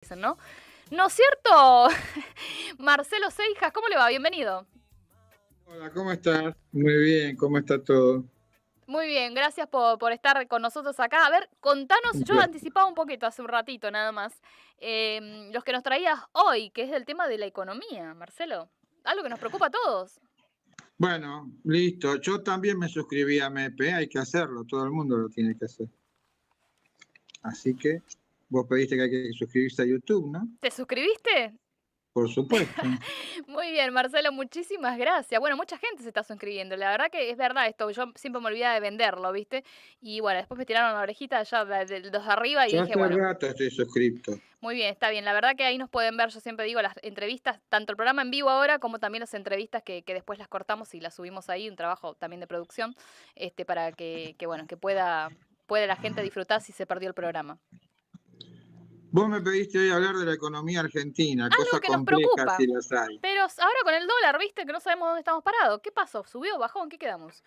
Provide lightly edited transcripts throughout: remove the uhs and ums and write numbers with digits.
dicen, ¿no? ¿No es cierto? Marcelo Seijas, ¿cómo le va? Bienvenido. Hola, ¿cómo estás? Muy bien, ¿cómo está todo? Muy bien, gracias por estar con nosotros acá. A ver, contanos, Un yo placer. anticipaba un poquito hace un ratito nada más, los que nos traías hoy, que es el tema de la economía, Marcelo. Algo que nos preocupa a todos. Bueno, listo. Yo también me suscribí a MEPE, hay que hacerlo, todo el mundo lo tiene que hacer. Así que vos pediste que hay que suscribirse a YouTube, ¿no? ¿Te suscribiste? Por supuesto. Muy bien, Marcelo, muchísimas gracias. Bueno, mucha gente se está suscribiendo. La verdad que es verdad esto. Yo siempre me olvidaba de venderlo, ¿viste? Y bueno, después me tiraron la orejita allá de los de arriba y Yo dije, hace bueno, rato estoy suscripto. muy bien, está bien. La verdad que ahí nos pueden ver, yo siempre digo, las entrevistas, tanto el programa en vivo ahora como también las entrevistas que después las cortamos y las subimos ahí, un trabajo también de producción, para bueno, que pueda la gente disfrutar si se perdió el programa. Vos me pediste hoy hablar de la economía argentina, Algo cosas que nos complejas preocupa, si las hay. pero ahora con el dólar, ¿viste? Que no sabemos dónde estamos parados. ¿Qué pasó? ¿Subió? ¿Bajó? ¿En qué quedamos?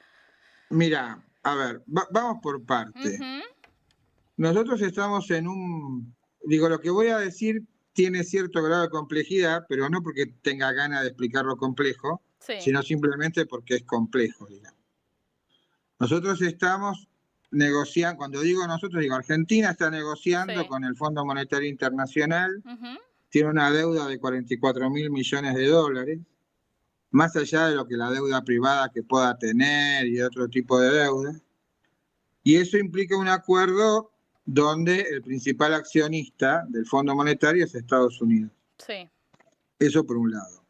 Mira, a ver, vamos por parte. Ujú. Nosotros estamos en digo, lo que voy a decir tiene cierto grado de complejidad, pero no porque tenga ganas de explicarlo complejo, Sí, sino simplemente porque es complejo, digamos. Nosotros estamos negociando, cuando digo nosotros, digo Argentina está negociando sí. con el Fondo Monetario Internacional, Ujú. tiene una deuda de 44.000 millones de dólares, más allá de lo que la deuda privada que pueda tener y otro tipo de deuda. Y eso implica un acuerdo donde el principal accionista del Fondo Monetario es Estados Unidos. Sí. Eso por un lado.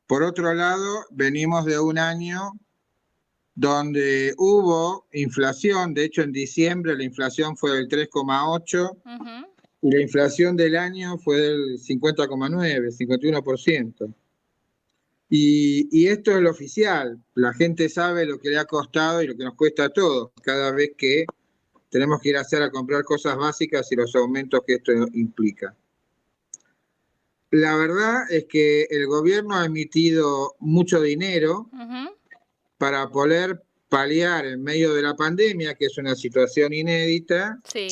Por otro lado, venimos de un año donde hubo inflación, de hecho en diciembre la inflación fue del 3,8 Ujú. y la inflación del año fue del 50,9, 51%. Y esto es lo oficial, la gente sabe lo que le ha costado y lo que nos cuesta a todos cada vez que tenemos que ir a hacer a comprar cosas básicas y los aumentos que esto implica. La verdad es que el gobierno ha emitido mucho dinero Ujú. para poder paliar en medio de la pandemia, que es una situación inédita, Sí,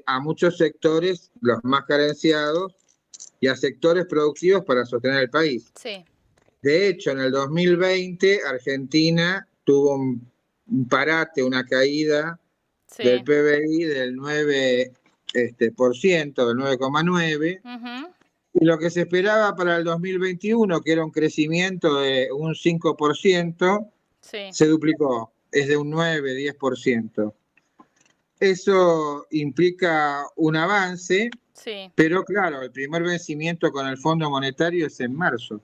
a muchos sectores, los más carenciados, y a sectores productivos para sostener el país. sí, De hecho, en el 2020, Argentina tuvo un parate, una caída del sí. PBI del 9%, del 9,9%, Ujú. y lo que se esperaba para el 2021, que era un crecimiento de un 5%, Sí, se duplicó, es de un 9-10%. Eso implica un avance, sí. pero claro, el primer vencimiento con el Fondo Monetario es en marzo,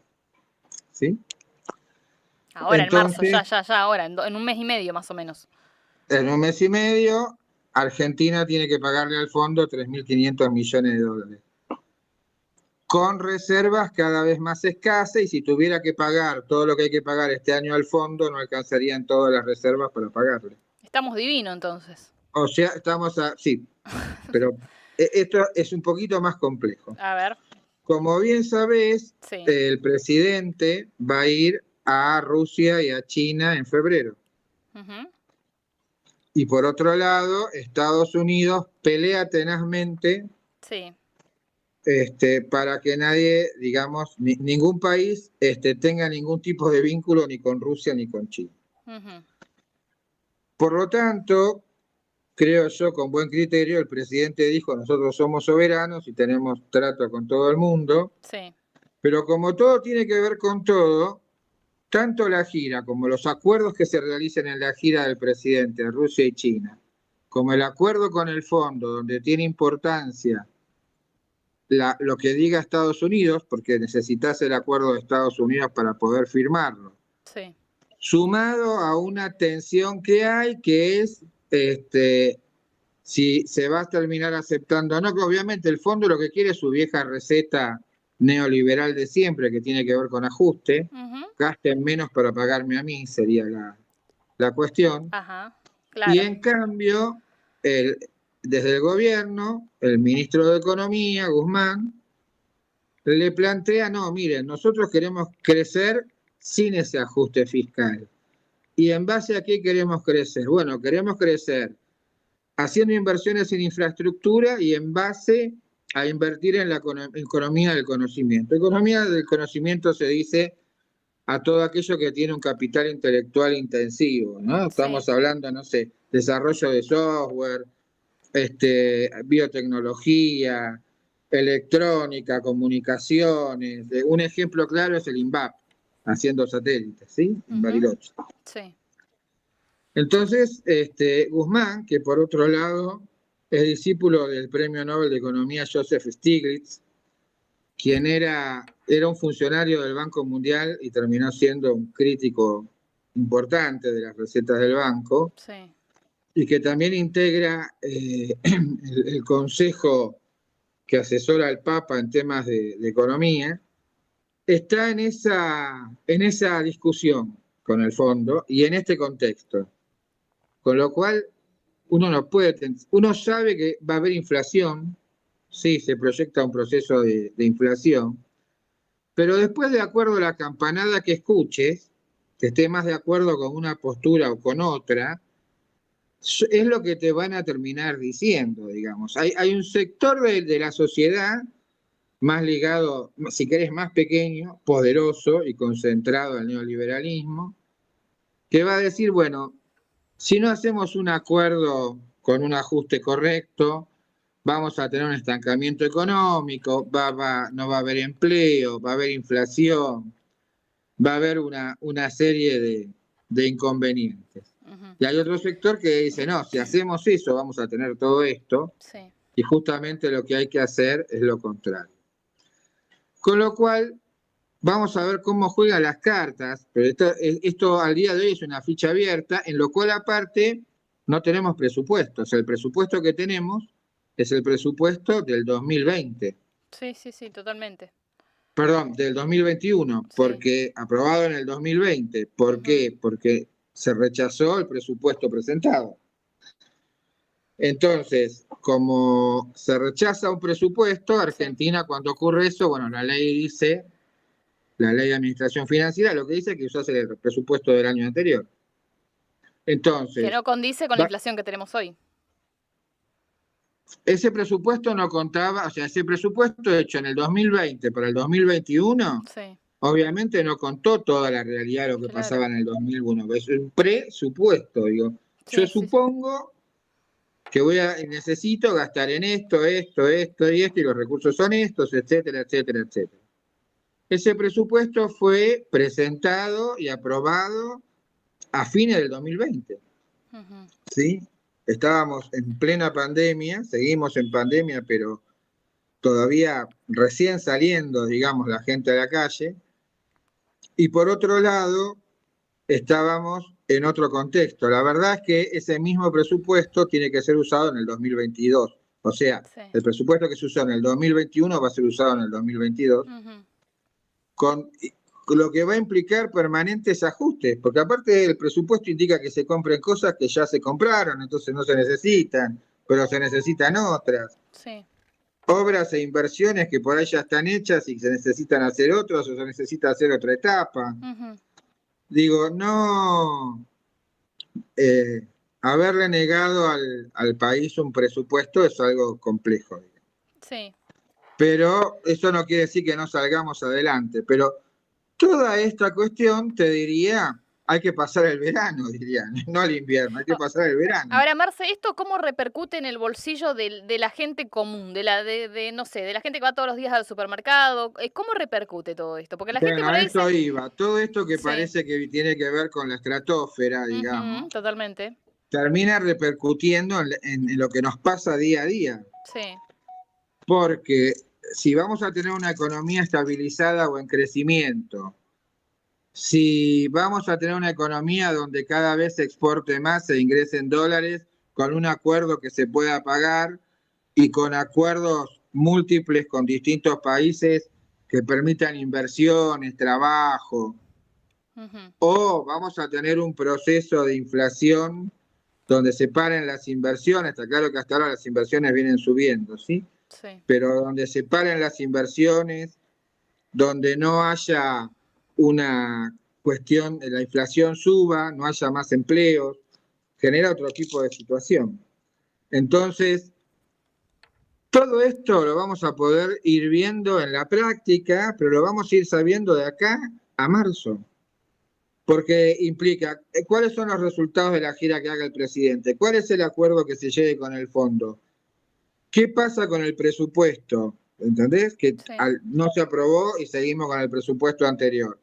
¿sí? Ahora, en marzo, Entonces, ya, ahora, en un mes y medio más o menos. en un mes y medio, Argentina tiene que pagarle al fondo 3.500 millones de dólares, con reservas cada vez más escasas, y si tuviera que pagar todo lo que hay que pagar este año al fondo, no alcanzarían todas las reservas para pagarle. Estamos divino entonces. O sea, sí, pero esto es un poquito más complejo. A ver, Como bien sabés, sí. el presidente va a ir a Rusia y a China en febrero. Ujú. Y por otro lado, Estados Unidos pelea tenazmente Sí. para que nadie, digamos, ningún país tenga ningún tipo de vínculo ni con Rusia ni con China. Ujú. Por lo tanto, creo yo, con buen criterio, el presidente dijo, nosotros somos soberanos y tenemos trato con todo el mundo, Sí. pero como todo tiene que ver con todo, tanto la gira como los acuerdos que se realicen en la gira del presidente de Rusia y China, como el acuerdo con el fondo, donde tiene importancia lo que diga Estados Unidos, porque necesitas el acuerdo de Estados Unidos para poder firmarlo, Sí. sumado a una tensión que hay, que es si se va a terminar aceptando o no, que obviamente el fondo lo que quiere es su vieja receta neoliberal de siempre, que tiene que ver con ajuste, Ujú. gasten menos para pagarme a mí, sería la cuestión. Ajá. Y Claro. en cambio, desde el gobierno, el ministro de Economía, Guzmán, le plantea, no, miren, nosotros queremos crecer sin ese ajuste fiscal. ¿Y en base a qué queremos crecer? Bueno, queremos crecer haciendo inversiones en infraestructura y en base a invertir en la economía del conocimiento. Economía del conocimiento se dice a todo aquello que tiene un capital intelectual intensivo, ¿no? Estamos hablando, no sé, desarrollo de software, biotecnología, electrónica, comunicaciones. Un ejemplo claro es el INVAP, haciendo satélites, ¿sí? En Bariloche. Sí. Entonces, Guzmán, que por otro lado es discípulo del Premio Nobel de Economía Joseph Stiglitz, quien era un funcionario del Banco Mundial y terminó siendo un crítico importante de las recetas del banco, sí. y que también integra el consejo que asesora al Papa en temas de economía, está en esa discusión con el fondo y en este contexto. Con lo cual, uno sabe que va a haber inflación, sí, se proyecta un proceso de inflación, pero después, de acuerdo a la campanada que escuches, que esté más de acuerdo con una postura o con otra, es lo que te van a terminar diciendo, digamos. Hay un sector de la sociedad más ligado, si querés, más pequeño, poderoso y concentrado al neoliberalismo, que va a decir, bueno, si no hacemos un acuerdo con un ajuste correcto, vamos a tener un estancamiento económico, no va a haber empleo, va a haber inflación, va a haber una serie de inconvenientes. Y hay otro sector que dice, no, si hacemos eso vamos a tener todo esto, Sí. y justamente lo que hay que hacer es lo contrario. Con lo cual, vamos a ver cómo juegan las cartas, pero esto al día de hoy es una ficha abierta, en lo cual aparte no tenemos presupuesto. O sea, el presupuesto que tenemos es el presupuesto del 2020. Sí, sí, sí, totalmente. Perdón, del 2021, Sí. porque aprobado en el 2020. ¿Por qué? Porque se rechazó el presupuesto presentado. Entonces, como se rechaza un presupuesto, Argentina, cuando ocurre eso, bueno, la ley dice, la ley de administración financiera, lo que dice es que usás el presupuesto del año anterior. Entonces, que no condice con la inflación que tenemos hoy. Ese presupuesto no contaba, o sea, ese presupuesto hecho en el 2020 para el 2021, Sí. obviamente no contó toda la realidad de lo que pasaba en el 2001. Es un presupuesto, digo. Sí, Yo supongo que necesito gastar en esto y esto, y los recursos son estos, etcétera, etcétera, etcétera. Ese presupuesto fue presentado y aprobado a fines del 2020. ¿Sí? Estábamos en plena pandemia, seguimos en pandemia, pero todavía recién saliendo, digamos, la gente a la calle. Y por otro lado, estábamos en otro contexto. La verdad es que ese mismo presupuesto tiene que ser usado en el 2022. O sea, el presupuesto que se usó en el 2021 va a ser usado en el 2022, con lo que va a implicar permanentes ajustes, porque aparte el presupuesto indica que se compren cosas que ya se compraron, entonces no se necesitan, pero se necesitan otras. Sí. Obras e inversiones que por ahí ya están hechas y se necesitan hacer otros, o se necesita hacer otra etapa. Digo, no haberle negado al país un presupuesto es algo complejo. Sí. Pero eso no quiere decir que no salgamos adelante. Pero toda esta cuestión, te diría, hay que pasar el verano, diría, no el invierno, hay que pasar el verano. Ahora, Marce, ¿esto cómo repercute en el bolsillo de la gente común, no sé, de la gente que va todos los días al supermercado? ¿Cómo repercute todo esto? Porque la gente por ahí eso dice... iba. Todo esto que parece que tiene que ver con la estratosfera, digamos, totalmente. termina repercutiendo en lo que nos pasa día a día. Sí. Porque si vamos a tener una economía estabilizada o en crecimiento, si vamos a tener una economía donde cada vez se exporte más, se ingresen dólares, con un acuerdo que se pueda pagar y con acuerdos múltiples con distintos países que permitan inversiones, trabajo, o vamos a tener un proceso de inflación donde se paren las inversiones. Está claro que hasta ahora las inversiones vienen subiendo, ¿sí? Sí. Pero donde se paren las inversiones, donde no haya una cuestión, la inflación suba, no haya más empleos, genera otro tipo de situación. Entonces, Todo esto lo vamos a poder ir viendo en la práctica, pero lo vamos a ir sabiendo de acá a marzo. Porque implica, ¿cuáles son los resultados de la gira que haga el presidente? ¿Cuál es el acuerdo que se llegue con el fondo? ¿Qué pasa con el presupuesto? ¿Entendés? Que Sí. no se aprobó y seguimos con el presupuesto anterior.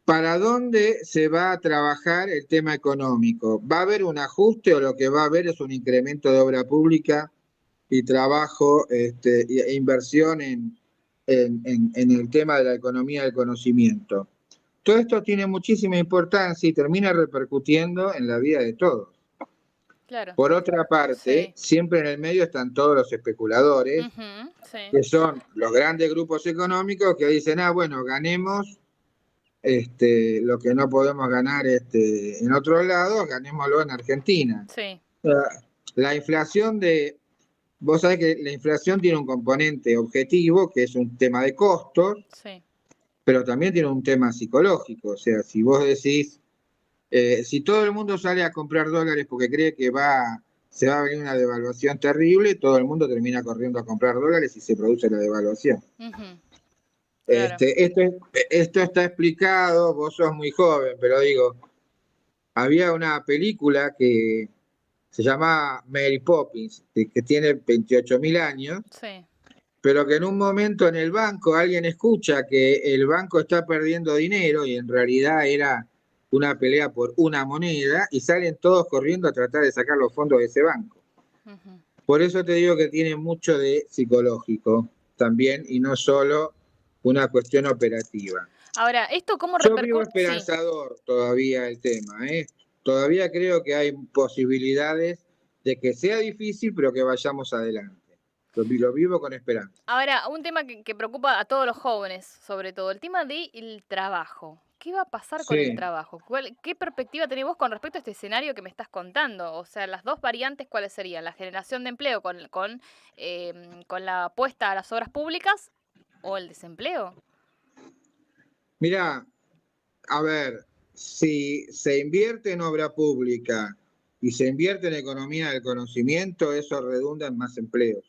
¿Para dónde se va a trabajar el tema económico? ¿Va a haber un ajuste o lo que va a haber es un incremento de obra pública y trabajo e inversión en el tema de la economía del conocimiento? Todo esto tiene muchísima importancia y termina repercutiendo en la vida de todos. Claro. Por otra parte, Sí. siempre en el medio están todos los especuladores, Sí. que son los grandes grupos económicos que dicen, bueno, ganemos lo que no podemos ganar en otros lados, ganémoslo en Argentina. Sí. La inflación vos sabés que la inflación tiene un componente objetivo, que es un tema de costos, Sí. pero también tiene un tema psicológico. O sea, si vos decís, si todo el mundo sale a comprar dólares porque cree que se va a venir una devaluación terrible, todo el mundo termina corriendo a comprar dólares y se produce la devaluación. Claro. Esto está explicado, vos sos muy joven, pero digo, había una película que se llama Mary Poppins, que tiene 28.000 años, Sí. pero que en un momento en el banco alguien escucha que el banco está perdiendo dinero y en realidad era una pelea por una moneda y salen todos corriendo a tratar de sacar los fondos de ese banco. Por eso te digo que tiene mucho de psicológico también y no solo una cuestión operativa. Ahora, ¿esto cómo Yo vivo repercute? esperanzador todavía el tema, ¿eh? Todavía creo que hay posibilidades de que sea difícil, pero que vayamos adelante. Lo vivo con esperanza. Ahora, un tema que preocupa a todos los jóvenes, sobre todo, el tema del trabajo. ¿Qué va a pasar con el Sí. trabajo? ¿Qué perspectiva tenés vos con respecto a este escenario que me estás contando? O sea, las dos variantes, ¿cuáles serían? La generación de empleo con la apuesta a las obras públicas o el desempleo. Mirá, a ver, si se invierte en obra pública y se invierte en economía del conocimiento, eso redunda en más empleos.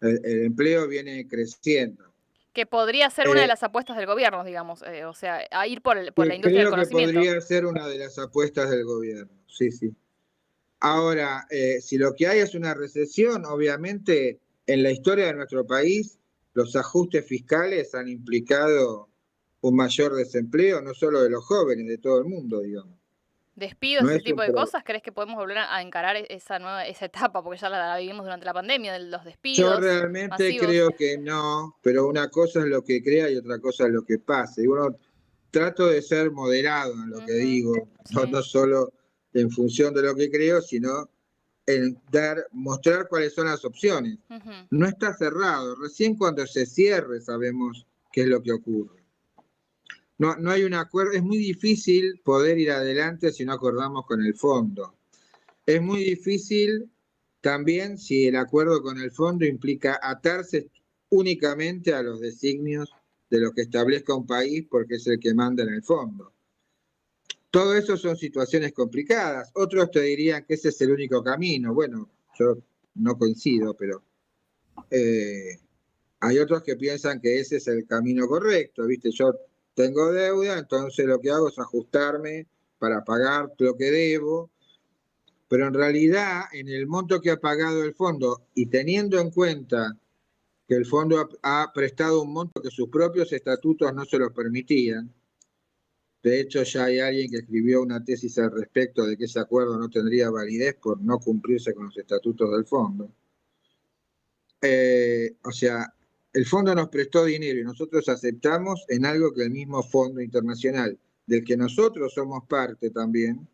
El empleo viene creciendo. Que podría ser una de las apuestas del gobierno, digamos, o sea, a ir por la industria del Creo que conocimiento. podría ser una de las apuestas del gobierno, sí, sí. Ahora, si lo que hay es una recesión, obviamente en la historia de nuestro país los ajustes fiscales han implicado un mayor desempleo, no solo de los jóvenes, de todo el mundo, digamos. Despidos, No ese es tipo un de cosas, ¿crees que podemos volver a encarar esa etapa? Porque ya la vivimos durante la pandemia, de los Yo despidos realmente masivos. creo que no, pero una cosa es lo que crea y otra cosa es lo que pasa. Y bueno, trato de ser moderado en lo que digo, no solo en función de lo que creo, sino en mostrar cuáles son las opciones. No está cerrado, recién cuando se cierre sabemos qué es lo que ocurre. No hay un acuerdo, es muy difícil poder ir adelante si no acordamos con el fondo. Es muy difícil también si el acuerdo con el fondo implica atarse únicamente a los designios de lo que establezca un país porque es el que manda en el fondo. Todo eso son situaciones complicadas. Otros te dirían que ese es el único camino. Bueno, yo no coincido, pero hay otros que piensan que ese es el camino correcto. ¿Viste? Yo tengo deuda, entonces lo que hago es ajustarme para pagar lo que debo. Pero en realidad, en el monto que ha pagado el fondo y teniendo en cuenta que el fondo ha prestado un monto que sus propios estatutos no se lo permitían, de hecho ya hay alguien que escribió una tesis al respecto de que ese acuerdo no tendría validez por no cumplirse con los estatutos del fondo. O sea, el fondo nos prestó dinero y nosotros aceptamos en algo que el mismo Fondo Internacional, del que nosotros somos parte también,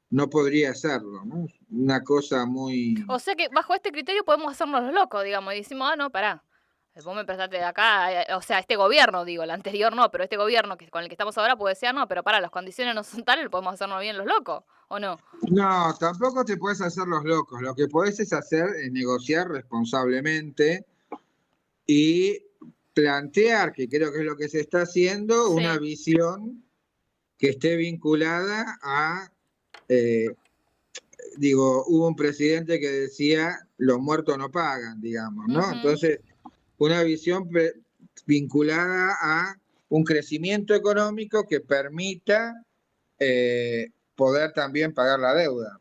no podría hacerlo, ¿no? Una cosa muy... O sea que bajo este criterio podemos hacernos los locos, digamos, y decimos, no, pará, vos me prestaste de acá, o sea, este gobierno, digo, el anterior no, pero este gobierno con el que estamos ahora puede ser, no, pero pará, las condiciones no son tales, podemos hacernos bien los locos, ¿o no? No, tampoco te puedes hacer los locos, lo que podés es hacer es negociar responsablemente y plantear, que creo que es lo que se está haciendo, una visión que esté vinculada a hubo un presidente que decía, los muertos no pagan, digamos, ¿no? Entonces, una visión vinculada a un crecimiento económico que permita poder también pagar la deuda.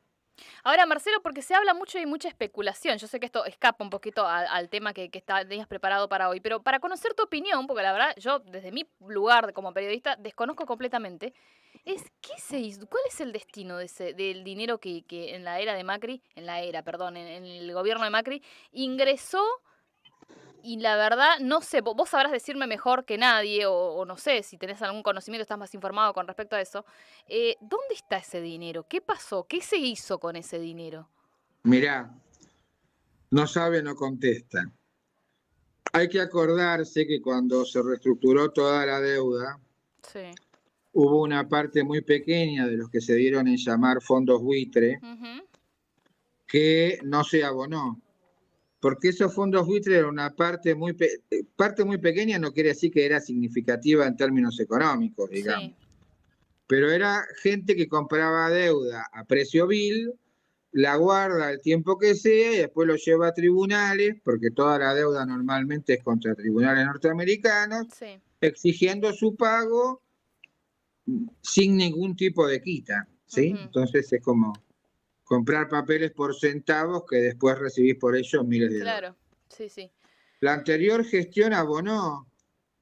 Ahora, Marcelo, porque se habla mucho y hay mucha especulación. Yo sé que esto escapa un poquito al tema que tenías preparado para hoy, pero para conocer tu opinión, porque la verdad yo desde mi lugar como periodista desconozco completamente, ¿qué se hizo? ¿Cuál es el destino del dinero que en la era de Macri, perdón, en el gobierno de Macri, ingresó? Y la verdad, no sé, vos sabrás decirme mejor que nadie, o no sé, si tenés algún conocimiento, estás más informado con respecto a eso. ¿Dónde está ese dinero? ¿Qué pasó? ¿Qué se hizo con ese dinero? Mirá, no sabe, no contesta. Hay que acordarse que cuando se reestructuró toda la deuda, Sí. hubo una parte muy pequeña de los que se dieron en llamar fondos buitre que no se abonó. Porque esos fondos buitre eran una parte muy pequeña, no quiere decir que era significativa en términos económicos, digamos. Sí. Pero era gente que compraba deuda a precio vil, la guarda el tiempo que sea y después lo lleva a tribunales, porque toda la deuda normalmente es contra tribunales norteamericanos, Sí. exigiendo su pago sin ningún tipo de quita, ¿sí? Entonces es como comprar papeles por centavos que después recibís por ellos miles de dólares. Claro, sí, sí. La anterior gestión abonó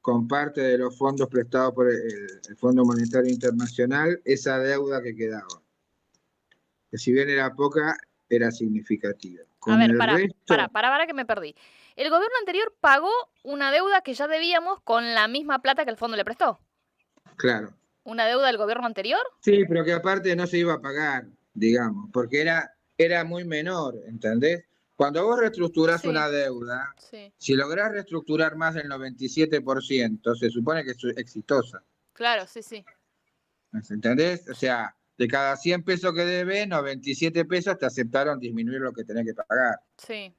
con parte de los fondos prestados por el Fondo Monetario Internacional esa deuda que quedaba, que si bien era poca, era significativa. A Con ver, el resto, para que me perdí. El gobierno anterior pagó una deuda que ya debíamos con la misma plata que el fondo le prestó. claro. ¿Una deuda del gobierno anterior? Sí, pero que aparte no se iba a pagar, digamos, porque era muy menor, ¿entendés? Cuando vos reestructurás Sí, una deuda, sí. si lográs reestructurar más del 97%, se supone que es exitosa. Claro, sí, sí. ¿Entendés? O sea, de cada 100 pesos que debes, 97 pesos te aceptaron disminuir lo que tenés que pagar. Sí.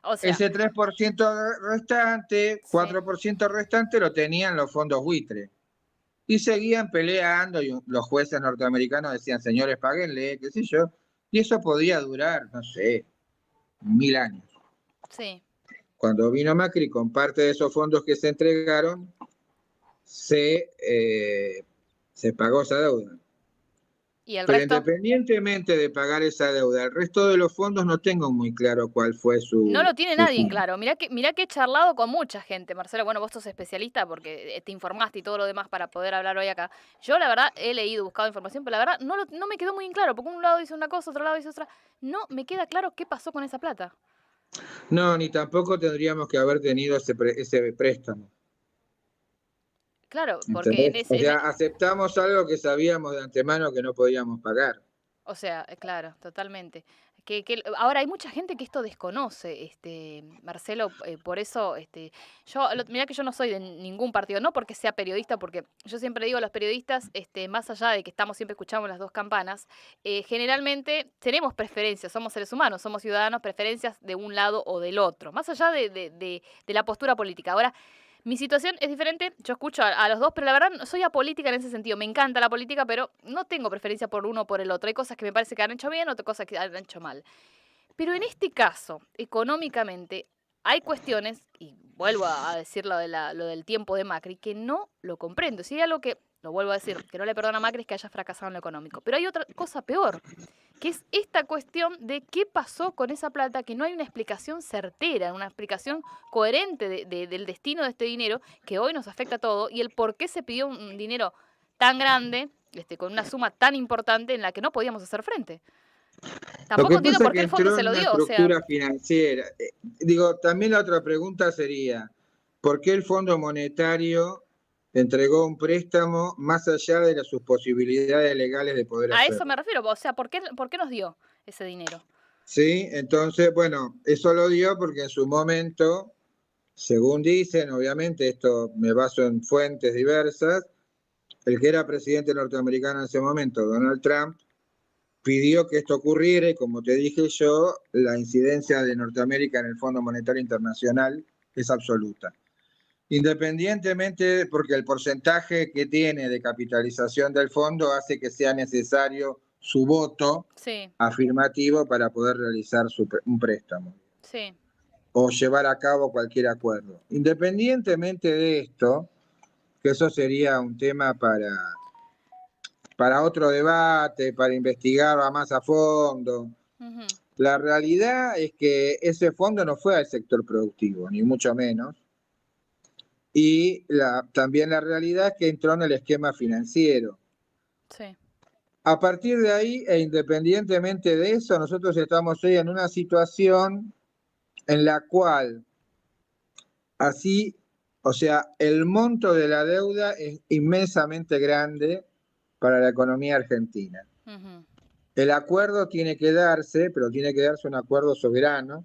O sea, Ese 3% restante, sí. 4% restante lo tenían los fondos buitre. Y seguían peleando y los jueces norteamericanos decían, señores, páguenle, qué sé yo. Y eso podía durar, no sé, 1000 años. Sí. Cuando vino Macri, con parte de esos fondos que se entregaron, se pagó esa deuda. ¿Y el Pero resto? independientemente de pagar esa deuda, el resto de los fondos no tengo muy claro cuál fue No su... lo tiene nadie en claro. Mirá que he charlado con mucha gente, Marcelo. Bueno, vos sos especialista porque te informaste y todo lo demás para poder hablar hoy acá. Yo, la verdad, he leído, buscado información, pero la verdad no me quedó muy en claro, porque un lado dice una cosa, otro lado dice otra. No me queda claro qué pasó con esa plata. No, ni tampoco tendríamos que haber tenido ese préstamo. Claro, porque ¿Entendés? O sea, aceptamos algo que sabíamos de antemano que no podíamos pagar. o sea, claro, totalmente. Ahora hay mucha gente que esto desconoce, Marcelo, por eso, mirá que yo no soy de ningún partido, no porque sea periodista, porque yo siempre digo a los periodistas, más allá de que estamos siempre escuchamos las dos campanas, generalmente tenemos preferencias, somos seres humanos, somos ciudadanos, preferencias de un lado o del otro, más allá de la postura política. Ahora, mi situación es diferente, yo escucho a los dos, pero la verdad soy apolítica en ese sentido. Me encanta la política, pero no tengo preferencia por uno o por el otro. Hay cosas que me parece que han hecho bien, otras cosas que han hecho mal. Pero en este caso, económicamente, hay cuestiones, y vuelvo a decir lo del tiempo de Macri, que no lo comprendo. Si hay algo que, lo vuelvo a decir, que no le perdona a Macri es que haya fracasado en lo económico. Pero hay otra cosa peor, que es esta cuestión de qué pasó con esa plata, que no hay una explicación certera, una explicación coherente del destino de este dinero, que hoy nos afecta a todo, y el por qué se pidió un dinero tan grande, con una suma tan importante en la que no podíamos hacer frente. Lo Tampoco que entiendo pasa es por que qué el fondo entró se en lo una dio, o sea, estructura financiera. También la otra pregunta sería, ¿por qué el Fondo Monetario entregó un préstamo más allá de sus posibilidades legales de poder a eso me hacerlo? refiero, o sea, por qué nos dio ese dinero? Sí, entonces, bueno, eso lo dio porque en su momento, según dicen, obviamente, esto me baso en fuentes diversas, el que era presidente norteamericano en ese momento, Donald Trump, pidió que esto ocurriera y, como te dije yo, la incidencia de Norteamérica en el Fondo Monetario Internacional es absoluta. Independientemente, porque el porcentaje que tiene de capitalización del fondo hace que sea necesario su voto Sí, afirmativo para poder realizar un préstamo sí. o llevar a cabo cualquier acuerdo. Independientemente de esto, que eso sería un tema para otro debate, para investigarlo más a fondo. Ujú. La realidad es que ese fondo no fue al sector productivo, ni mucho menos. Y también la realidad es que entró en el esquema financiero. Sí. A partir de ahí, e independientemente de eso, nosotros estamos hoy en una situación en la cual así, o sea, el monto de la deuda es inmensamente grande para la economía argentina. Ujú. El acuerdo tiene que darse, pero tiene que darse un acuerdo soberano.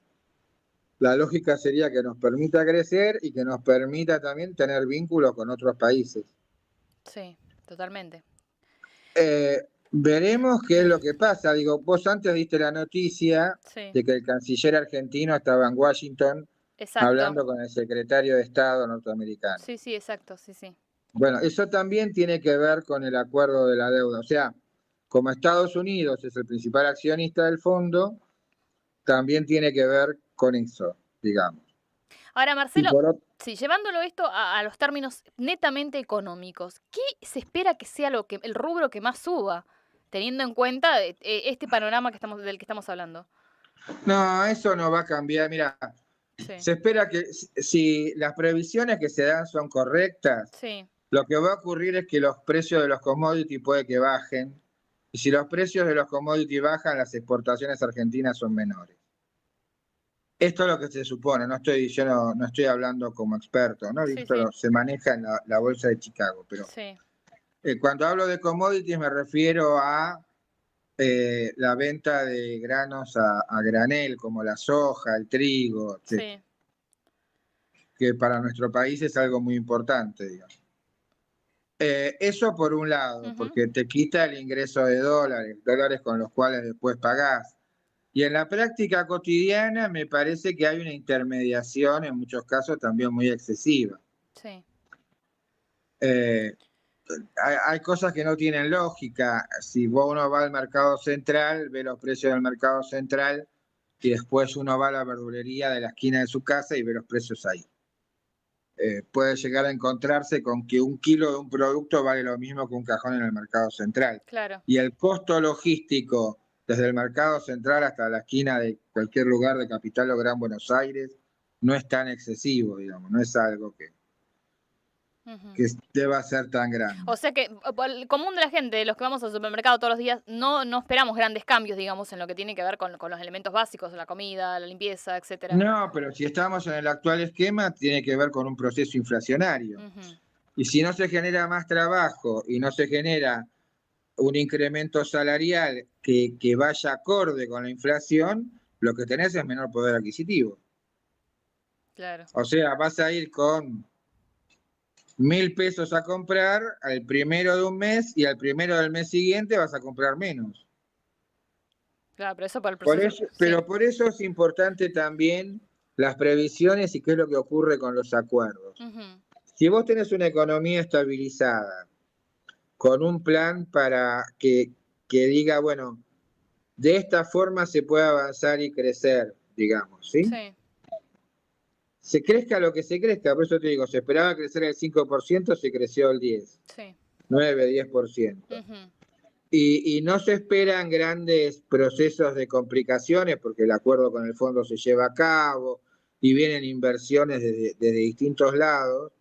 La lógica sería que nos permita crecer y que nos permita también tener vínculos con otros países. Sí, totalmente. Veremos qué es lo que pasa. Digo, vos antes diste la noticia Sí, de que el canciller argentino estaba en Washington exacto. hablando con el secretario de Estado norteamericano. Sí, sí, exacto, sí, sí. Bueno, eso también tiene que ver con el acuerdo de la deuda. O sea, como Estados Unidos es el principal accionista del fondo, también tiene que ver con eso, digamos. Ahora, Y Marcelo, por otro, sí, llevándolo esto a los términos netamente económicos, ¿qué se espera que sea el rubro que más suba, teniendo en cuenta este panorama del que estamos hablando? no, eso no va a cambiar. Mira, Sí, se espera que si las previsiones que se dan son correctas, sí, lo que va a ocurrir es que los precios de los commodities puede que bajen. Y si los precios de los commodities bajan, las exportaciones argentinas son menores. Esto es lo que se supone, no estoy diciendo, no estoy hablando como experto, ¿no? sí, Esto sí, se maneja en la bolsa de Chicago, pero sí, cuando hablo de commodities me refiero a la venta de granos a granel, como la soja, el trigo, etc., sí. que para nuestro país es algo muy importante, digamos. Eso por un lado, Ujú. porque te quita el ingreso de dólares con los cuales después pagás. Y en la práctica cotidiana me parece que hay una intermediación, en muchos casos también muy excesiva. Sí, Eh, hay cosas que no tienen lógica. Si uno va al mercado central, ve los precios del mercado central y después uno va a la verdulería de la esquina de su casa y ve los precios ahí. Puede llegar a encontrarse con que un kilo de un producto vale lo mismo que un cajón en el mercado central. claro. Y el costo logístico desde el mercado central hasta la esquina de cualquier lugar de Capital o Gran Buenos Aires no es tan excesivo, digamos, no es algo Ujú. que deba ser tan O grande. sea que el común de la gente, los que vamos al supermercado todos los días, no esperamos grandes cambios, digamos, en lo que tiene que ver con los elementos básicos, la comida, la limpieza, etcétera. No, pero si estamos en el actual esquema, tiene que ver con un proceso inflacionario. Ujú. Y si no se genera más trabajo y no se genera un incremento salarial que vaya acorde con la inflación, lo que tenés es menor poder adquisitivo. Claro, O sea, vas a ir con 1.000 pesos a comprar al primero de un mes y al primero del mes siguiente vas a comprar menos. claro, pero eso por el proceso, sí. Pero por eso es importante también las previsiones y qué es lo que ocurre con los acuerdos. Ujú. Si vos tenés una economía estabilizada, con un plan para que diga, bueno, de esta forma se puede avanzar y crecer, digamos, ¿sí? Sí, Se crezca lo que se crezca, por eso te digo, se esperaba crecer el 5%, se creció el 10, sí. 9, 10%. Ujú. Y no se esperan grandes procesos de complicaciones porque el acuerdo con el fondo se lleva a cabo y vienen inversiones desde distintos lados.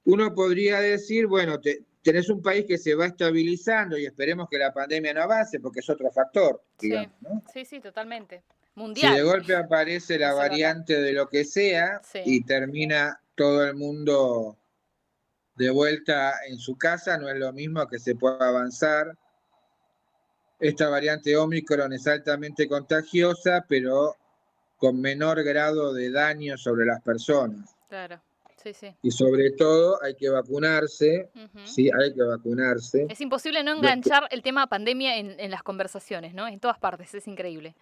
Uno podría decir, bueno, tenés un país que se va estabilizando y esperemos que la pandemia no avance porque es otro factor, Sí, digamos, ¿no? sí, sí, totalmente. Si de Mundial, golpe aparece la no solo acá. variante de lo que sea Sí, y termina todo el mundo de vuelta en su casa, no es lo mismo que se pueda avanzar. Esta variante Omicron es altamente contagiosa, pero con menor grado de daño sobre las personas. claro. Sí, sí. Y sobre todo hay que vacunarse, Ujú. sí, hay que vacunarse. Es imposible no enganchar el tema pandemia en las conversaciones, ¿no? En todas partes, es increíble.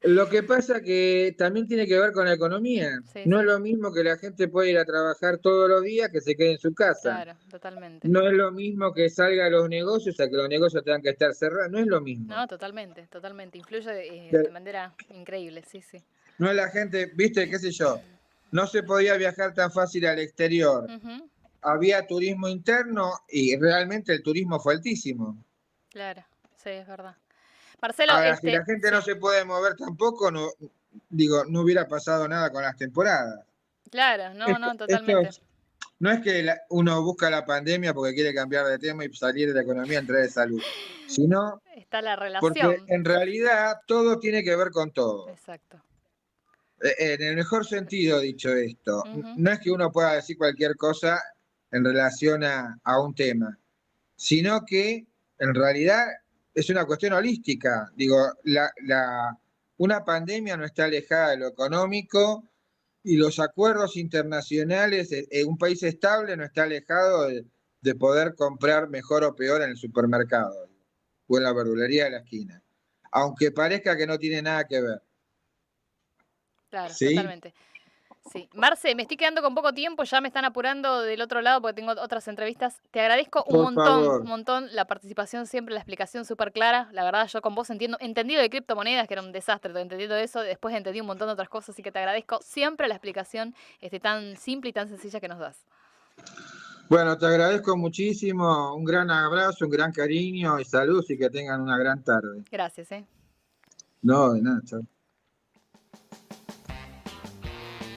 Lo que pasa que también tiene que ver con la economía. Sí, No es sí, lo mismo que la gente pueda ir a trabajar todos los días que se quede en su casa. claro, totalmente. No es lo mismo que salga a los negocios a que los negocios tengan que estar cerrados. No es lo mismo. No, totalmente, totalmente. Influye de Que manera increíble, sí, sí. No es la gente, viste, qué sé yo, no se podía viajar tan fácil al exterior. Ujú, Había turismo interno y realmente el turismo fue altísimo. claro, sí, es verdad. Marcelo, Ahora, si la gente no sí, se puede mover tampoco, no, digo, no hubiera pasado nada con las temporadas. claro, no, no, Esto totalmente. no es que uno busca la pandemia porque quiere cambiar de tema y salir de la economía, entrar de salud, sino Está la porque relación. en realidad todo tiene que ver con todo. Exacto. En el mejor sentido dicho esto, Ujú, no es que uno pueda decir cualquier cosa en relación a un tema, sino que en realidad es una cuestión holística. Digo, una pandemia no está alejada de lo económico y los acuerdos internacionales, un país estable no está alejado de poder comprar mejor o peor en el supermercado o en la verdulería de la esquina, aunque parezca que no tiene nada que ver. claro, ¿Sí? totalmente. Sí. Marce, me estoy quedando con poco tiempo, ya me están apurando del otro lado porque tengo otras entrevistas. Te agradezco Por un favor. montón la participación siempre, la explicación súper clara. La verdad, yo con vos entendido de criptomonedas, que era un desastre, entendido eso, después entendí un montón de otras cosas, así que te agradezco siempre la explicación tan simple y tan sencilla que nos das. Bueno, te agradezco muchísimo, un gran abrazo, un gran cariño y salud y que tengan una gran tarde. Gracias, ¿eh? No, de nada, chao.